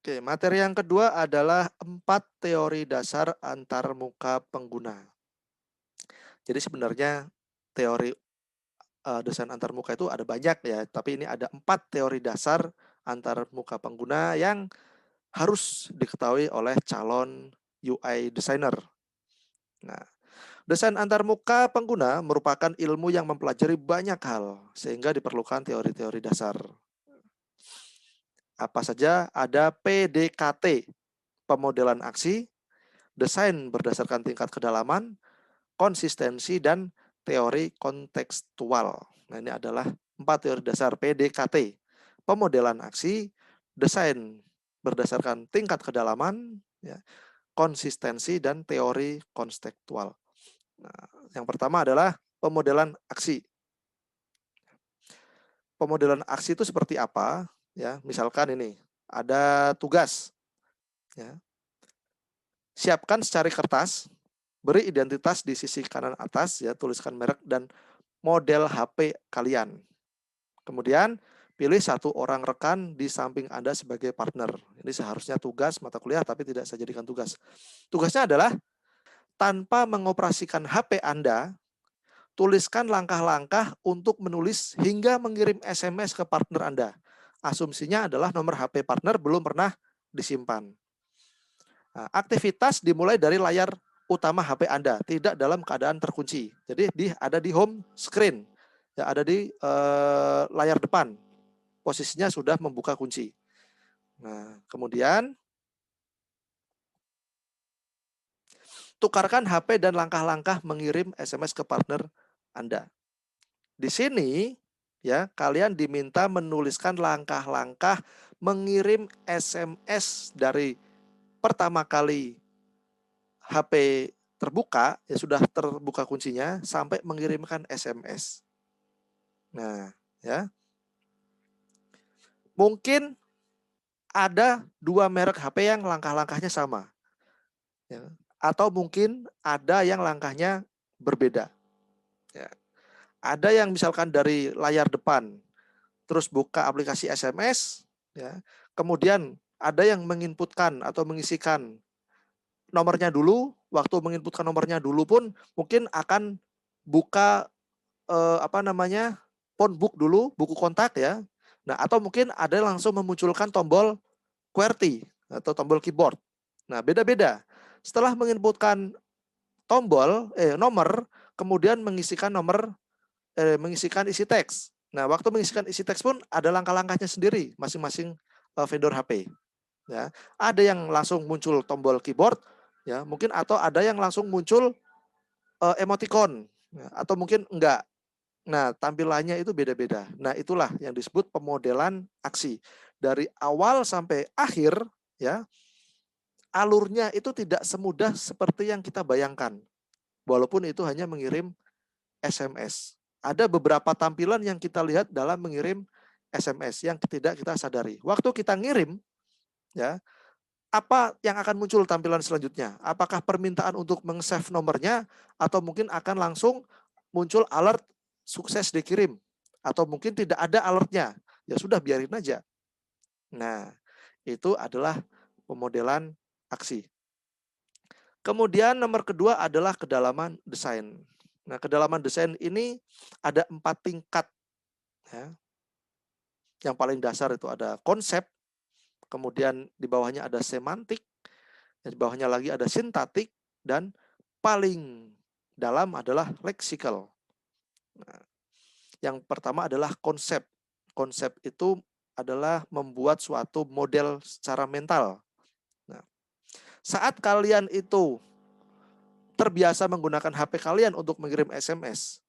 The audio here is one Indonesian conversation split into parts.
Oke, materi yang kedua adalah 4 teori dasar antarmuka pengguna. Jadi sebenarnya teori desain antarmuka itu ada banyak ya, tapi ini ada 4 teori dasar antarmuka pengguna yang harus diketahui oleh calon UI designer. Nah, desain antarmuka pengguna merupakan ilmu yang mempelajari banyak hal, sehingga diperlukan teori-teori dasar. Apa saja? Ada PDKT, pemodelan aksi, desain berdasarkan tingkat kedalaman, konsistensi, dan teori kontekstual. Nah, ini adalah 4 teori dasar PDKT. Pemodelan aksi, desain berdasarkan tingkat kedalaman, ya, konsistensi, dan teori kontekstual. Nah, yang pertama adalah pemodelan aksi. Pemodelan aksi itu seperti apa? Ya, misalkan ini ada tugas. Ya, siapkan secari kertas, beri identitas di sisi kanan atas, ya, tuliskan merek dan model HP kalian. Kemudian pilih satu orang rekan di samping Anda sebagai partner. Ini seharusnya tugas mata kuliah tapi tidak saya jadikan tugas. Tugasnya adalah tanpa mengoperasikan HP Anda, tuliskan langkah-langkah untuk menulis hingga mengirim SMS ke partner Anda. Asumsinya adalah nomor HP partner belum pernah disimpan. Nah, aktivitas dimulai dari layar utama HP Anda, tidak dalam keadaan terkunci. Jadi ada di home screen, ya, ada di layar depan. Posisinya sudah membuka kunci. Nah, kemudian tukarkan HP dan langkah-langkah mengirim SMS ke partner Anda. Di sini, ya, kalian diminta menuliskan langkah-langkah mengirim SMS dari pertama kali HP terbuka, ya sudah terbuka kuncinya, sampai mengirimkan SMS. Nah, ya. Mungkin ada 2 merek HP yang langkah-langkahnya sama. Ya. Atau mungkin ada yang langkahnya berbeda. Ya. Ada yang misalkan dari layar depan, terus buka aplikasi SMS, ya. Kemudian ada yang menginputkan atau mengisikan nomornya dulu. Waktu menginputkan nomornya dulu pun mungkin akan buka phone book dulu, buku kontak, ya. Nah, atau mungkin ada yang langsung memunculkan tombol QWERTY atau tombol keyboard. Nah, beda-beda. Setelah menginputkan nomor, kemudian mengisikan isi teks. Nah, waktu mengisikan isi teks pun ada langkah-langkahnya sendiri masing-masing vendor HP. Ya, ada yang langsung muncul tombol keyboard, ya, mungkin, atau ada yang langsung muncul emoticon, ya, atau mungkin enggak. Nah, tampilannya itu beda-beda. Nah, itulah yang disebut pemodelan aksi. Dari awal sampai akhir, ya, alurnya itu tidak semudah seperti yang kita bayangkan. Walaupun itu hanya mengirim SMS. Ada beberapa tampilan yang kita lihat dalam mengirim SMS yang tidak kita sadari. Waktu kita ngirim, ya, apa yang akan muncul tampilan selanjutnya? Apakah permintaan untuk meng-save nomornya, atau mungkin akan langsung muncul alert sukses dikirim, atau mungkin tidak ada alertnya? Ya sudah, biarin aja. Nah, itu adalah pemodelan aksi. Kemudian nomor kedua adalah kedalaman desain. Nah, kedalaman desain ini ada 4 tingkat. Ya. Yang paling dasar itu ada konsep, kemudian di bawahnya ada semantik, di bawahnya lagi ada sintaktik, dan paling dalam adalah leksikal. Nah, yang pertama adalah konsep. Konsep itu adalah membuat suatu model secara mental. Nah, saat kalian itu terbiasa menggunakan HP kalian untuk mengirim SMS,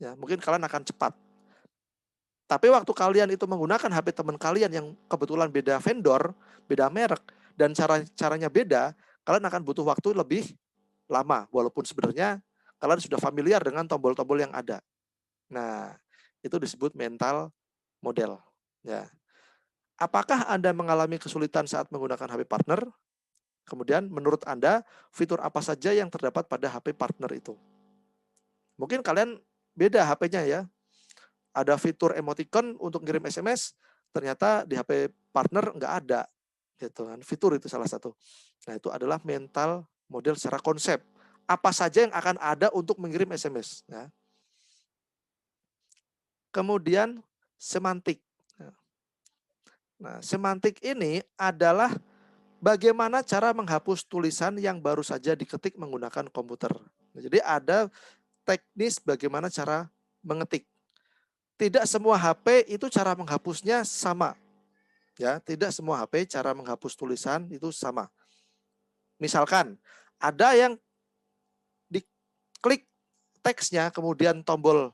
ya, mungkin kalian akan cepat. Tapi waktu kalian itu menggunakan HP teman kalian yang kebetulan beda vendor, beda merek, dan caranya beda, kalian akan butuh waktu lebih lama, walaupun sebenarnya kalian sudah familiar dengan tombol-tombol yang ada. Nah, itu disebut mental model. Ya. Apakah Anda mengalami kesulitan saat menggunakan HP partner? Kemudian menurut Anda, fitur apa saja yang terdapat pada HP partner itu? Mungkin kalian beda HP-nya, ya. Ada fitur emoticon untuk ngirim SMS, ternyata di HP partner nggak ada. gitu kan. Fitur itu salah satu. Nah, itu adalah mental model secara konsep. Apa saja yang akan ada untuk mengirim SMS. Ya. Kemudian semantik. Nah, semantik ini adalah bagaimana cara menghapus tulisan yang baru saja diketik menggunakan komputer. Nah, jadi ada teknis bagaimana cara mengetik. Tidak semua HP itu cara menghapusnya sama. Ya, tidak semua HP cara menghapus tulisan itu sama. Misalkan ada yang diklik teksnya kemudian tombol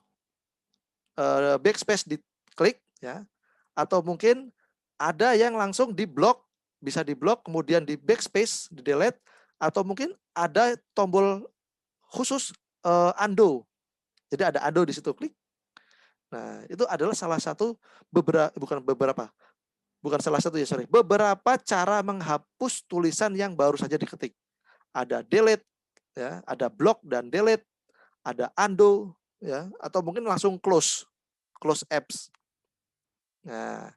backspace diklik ya, atau mungkin ada yang langsung di blok, bisa di blok kemudian di backspace di delete, atau mungkin ada tombol khusus undo. Jadi ada undo di situ, klik. Nah, itu adalah salah satu bukan salah satu ya, sorry. Beberapa cara menghapus tulisan yang baru saja diketik. Ada delete ya, ada block dan delete, ada undo ya, atau mungkin langsung close apps. Nah,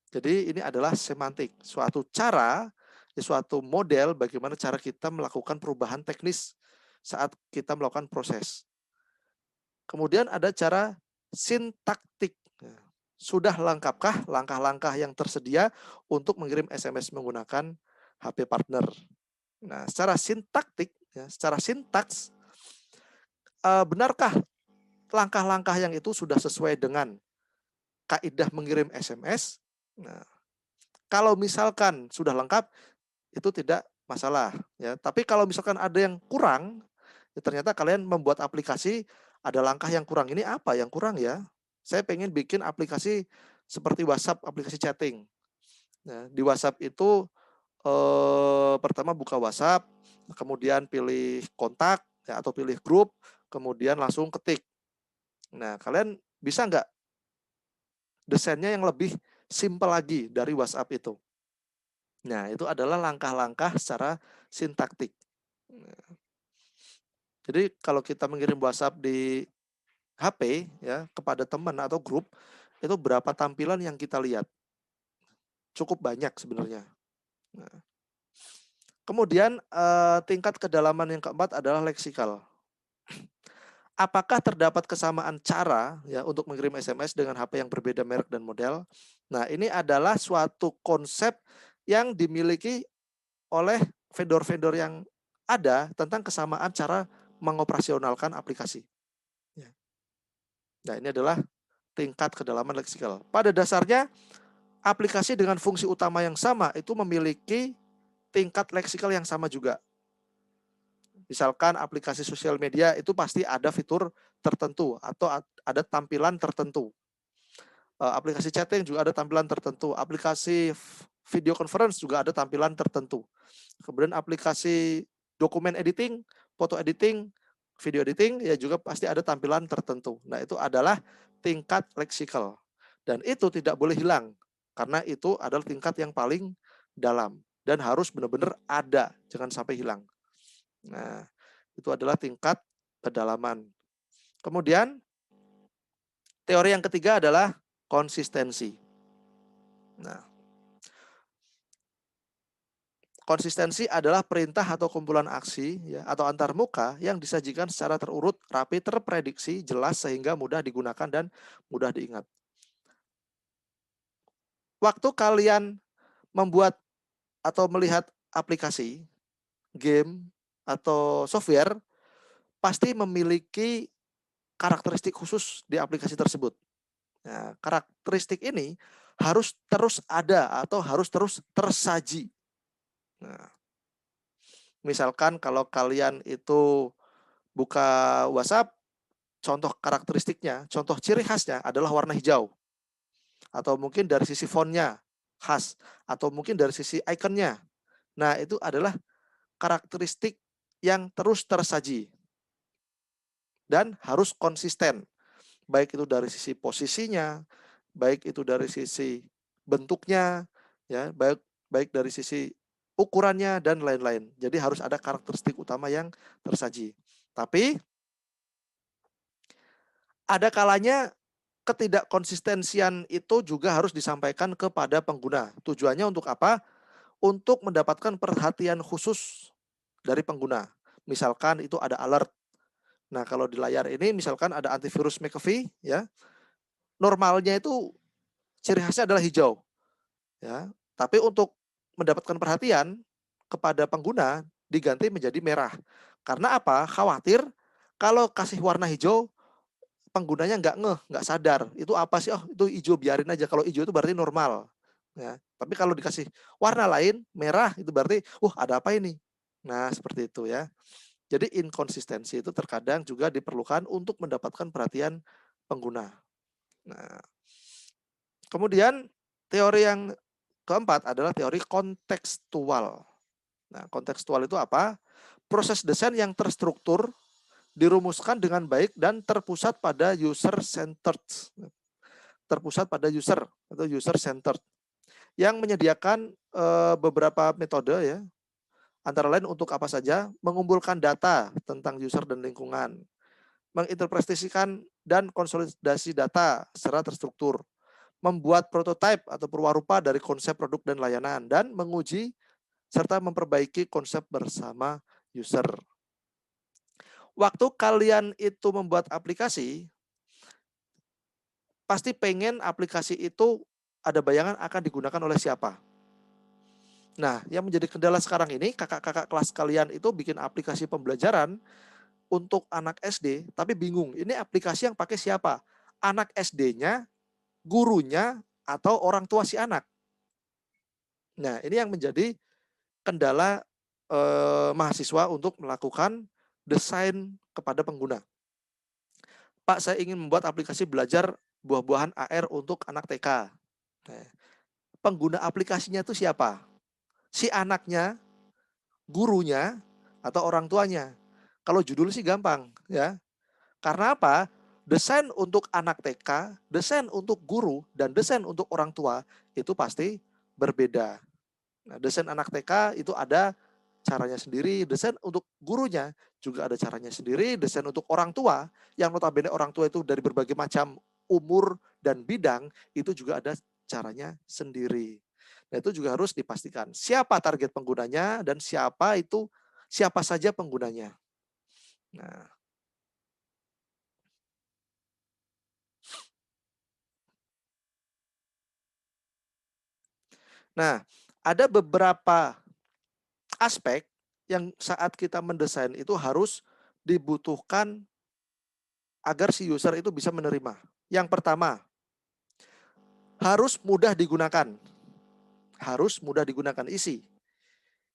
jadi ini adalah semantik, suatu cara, suatu model bagaimana cara kita melakukan perubahan teknis saat kita melakukan proses. Kemudian ada cara sintaktik. Sudah lengkapkah langkah-langkah yang tersedia untuk mengirim SMS menggunakan HP partner? Nah, secara sintaktik, ya, secara sintaks, benarkah langkah-langkah yang itu sudah sesuai dengan kaidah mengirim SMS? Nah, kalau misalkan sudah lengkap, itu tidak masalah. Ya. Tapi kalau misalkan ada yang kurang, ya ternyata kalian membuat aplikasi, ada langkah yang kurang. Ini apa yang kurang ya? Saya pengen bikin aplikasi seperti WhatsApp, aplikasi chatting. Nah, di WhatsApp itu pertama buka WhatsApp, kemudian pilih kontak ya, atau pilih grup, kemudian langsung ketik. Nah, kalian bisa nggak desainnya yang lebih simpel lagi dari WhatsApp itu? Nah, itu adalah langkah-langkah secara sintaktik. Jadi kalau kita mengirim WhatsApp di HP ya kepada teman atau grup, itu berapa tampilan yang kita lihat? Cukup banyak sebenarnya. Nah, kemudian tingkat kedalaman yang keempat adalah leksikal. Apakah terdapat kesamaan cara ya untuk mengirim SMS dengan HP yang berbeda merek dan model? Nah, ini adalah suatu konsep yang dimiliki oleh vendor-vendor yang ada tentang kesamaan cara mengoperasionalkan aplikasi. Nah, ini adalah tingkat kedalaman leksikal. Pada dasarnya, aplikasi dengan fungsi utama yang sama itu memiliki tingkat leksikal yang sama juga. Misalkan aplikasi sosial media itu pasti ada fitur tertentu atau ada tampilan tertentu. Aplikasi chatting juga ada tampilan tertentu. Aplikasi video conference juga ada tampilan tertentu. Kemudian aplikasi dokumen editing, foto editing, video editing ya juga pasti ada tampilan tertentu. Nah, itu adalah tingkat leksikal. Dan itu tidak boleh hilang karena itu adalah tingkat yang paling dalam dan harus benar-benar ada, jangan sampai hilang. Nah, itu adalah tingkat kedalaman. Kemudian teori yang ketiga adalah konsistensi. Nah, konsistensi adalah perintah atau kumpulan aksi ya, atau antarmuka yang disajikan secara terurut, rapi, terprediksi, jelas sehingga mudah digunakan dan mudah diingat. Waktu kalian membuat atau melihat aplikasi, game, atau software, pasti memiliki karakteristik khusus di aplikasi tersebut. Nah, karakteristik ini harus terus ada atau harus terus tersaji. Nah, misalkan kalau kalian itu buka WhatsApp, contoh karakteristiknya, contoh ciri khasnya adalah warna hijau. Atau mungkin dari sisi fontnya khas, atau mungkin dari sisi ikonnya. Nah, itu adalah karakteristik yang terus tersaji dan harus konsisten. Baik itu dari sisi posisinya, baik itu dari sisi bentuknya, ya, baik dari sisi ukurannya dan lain-lain. Jadi harus ada karakteristik utama yang tersaji. Tapi ada kalanya ketidakkonsistensian itu juga harus disampaikan kepada pengguna. Tujuannya untuk apa? untuk mendapatkan perhatian khusus dari pengguna. Misalkan itu ada alert. Nah, kalau di layar ini misalkan ada antivirus McAfee ya. Normalnya itu ciri khasnya adalah hijau ya. Tapi untuk mendapatkan perhatian kepada pengguna diganti menjadi merah. Karena apa? Khawatir kalau kasih warna hijau penggunanya nggak sadar. Itu apa sih? Oh, itu hijau, biarin aja. Kalau hijau itu berarti normal. Ya. Tapi kalau dikasih warna lain, merah, itu berarti, ada apa ini? Nah, seperti itu ya. Jadi inkonsistensi itu terkadang juga diperlukan untuk mendapatkan perhatian pengguna. Nah, kemudian teori yang keempat adalah teori kontekstual. Nah, kontekstual itu apa? Proses desain yang terstruktur, dirumuskan dengan baik dan terpusat pada user centered. Terpusat pada user atau user centered yang menyediakan beberapa metode ya. Antara lain untuk apa saja? Mengumpulkan data tentang user dan lingkungan, menginterpretasikan dan konsolidasi data secara terstruktur, membuat prototipe atau perwarupa dari konsep produk dan layanan, dan menguji serta memperbaiki konsep bersama user. Waktu kalian itu membuat aplikasi, pasti pengen aplikasi itu ada bayangan akan digunakan oleh siapa. Nah, yang menjadi kendala sekarang ini, kakak-kakak kelas kalian itu bikin aplikasi pembelajaran untuk anak SD, tapi bingung, ini aplikasi yang pakai siapa? Anak SD-nya, gurunya, atau orang tua si anak? Nah, ini yang menjadi kendala mahasiswa untuk melakukan desain kepada pengguna. Pak, saya ingin membuat aplikasi belajar buah-buahan AR untuk anak TK. Nah, pengguna aplikasinya itu siapa? Si anaknya, gurunya, atau orang tuanya? Kalau judul sih gampang ya. Karena apa? Desain untuk anak TK, desain untuk guru, dan desain untuk orang tua itu pasti berbeda. Nah, desain anak TK itu ada caranya sendiri, desain untuk gurunya juga ada caranya sendiri, desain untuk orang tua, yang notabene orang tua itu dari berbagai macam umur dan bidang, itu juga ada caranya sendiri. Nah, itu juga harus dipastikan siapa target penggunanya dan siapa saja penggunanya. Nah, ada beberapa aspek yang saat kita mendesain itu harus dibutuhkan agar si user itu bisa menerima. Yang pertama, harus mudah digunakan. Harus mudah digunakan isi.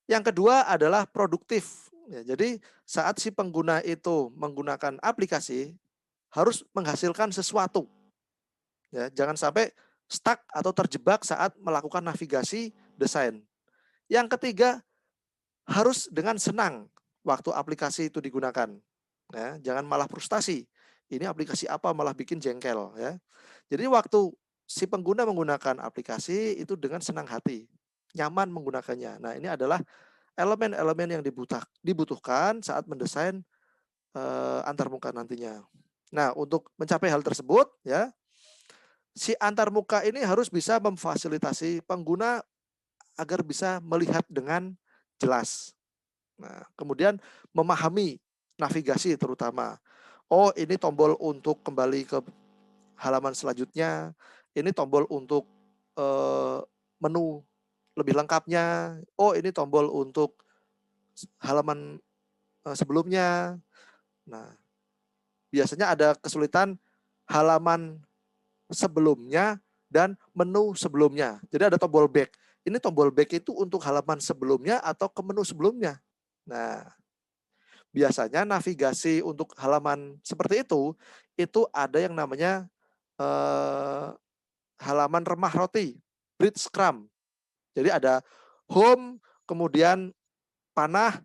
Yang kedua adalah produktif. Ya, jadi saat si pengguna itu menggunakan aplikasi, harus menghasilkan sesuatu. Ya, jangan sampai stuck atau terjebak saat melakukan navigasi desain. Yang ketiga, harus dengan senang waktu aplikasi itu digunakan. Ya, jangan malah frustasi. Ini aplikasi apa malah bikin jengkel ya. Jadi waktu si pengguna menggunakan aplikasi itu dengan senang hati, nyaman menggunakannya. Nah, ini adalah elemen-elemen yang dibutuhkan saat mendesain antarmuka nantinya. Nah, untuk mencapai hal tersebut ya, si antarmuka ini harus bisa memfasilitasi pengguna agar bisa melihat dengan jelas. Nah, kemudian memahami navigasi terutama. Oh, ini tombol untuk kembali ke halaman selanjutnya. Ini tombol untuk menu lebih lengkapnya. Oh, ini tombol untuk halaman sebelumnya. Nah, biasanya ada kesulitan halaman sebelumnya dan menu sebelumnya. Jadi ada tombol back. Ini tombol back itu untuk halaman sebelumnya atau ke menu sebelumnya. Nah, biasanya navigasi untuk halaman seperti itu ada yang namanya halaman remah roti, bridge crumb. Jadi ada home, kemudian panah,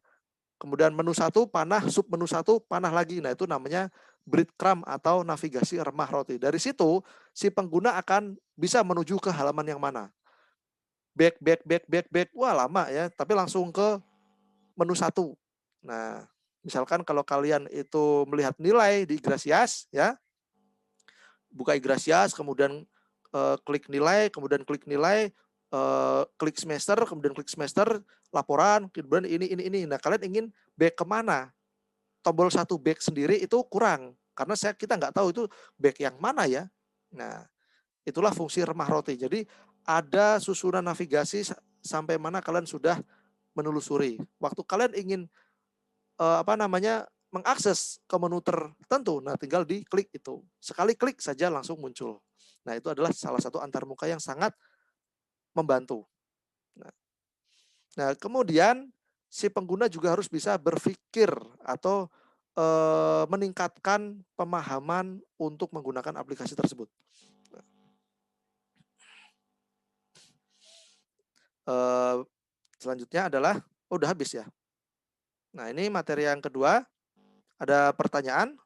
kemudian menu satu, panah, sub menu satu, panah lagi. Nah, itu namanya breadcrumb atau navigasi remah roti. Dari situ, si pengguna akan bisa menuju ke halaman yang mana. Back. Wah, lama ya, tapi langsung ke menu satu. Nah, misalkan kalau kalian itu melihat nilai di Igrasias, ya, buka Igrasias, kemudian klik nilai, klik semester, kemudian klik semester, laporan, kemudian ini. Nah, kalian ingin back kemana? Tombol satu back sendiri itu kurang, karena kita nggak tahu itu back yang mana ya. Nah, itulah fungsi remah roti. Jadi ada susunan navigasi sampai mana kalian sudah menelusuri. Waktu kalian ingin mengakses ke menu tertentu, nah tinggal diklik itu. Sekali klik saja langsung muncul. Nah, itu adalah salah satu antarmuka yang sangat membantu. Nah, kemudian si pengguna juga harus bisa berpikir atau meningkatkan pemahaman untuk menggunakan aplikasi tersebut. Selanjutnya adalah, udah habis ya. Nah, ini materi yang kedua. Ada pertanyaan?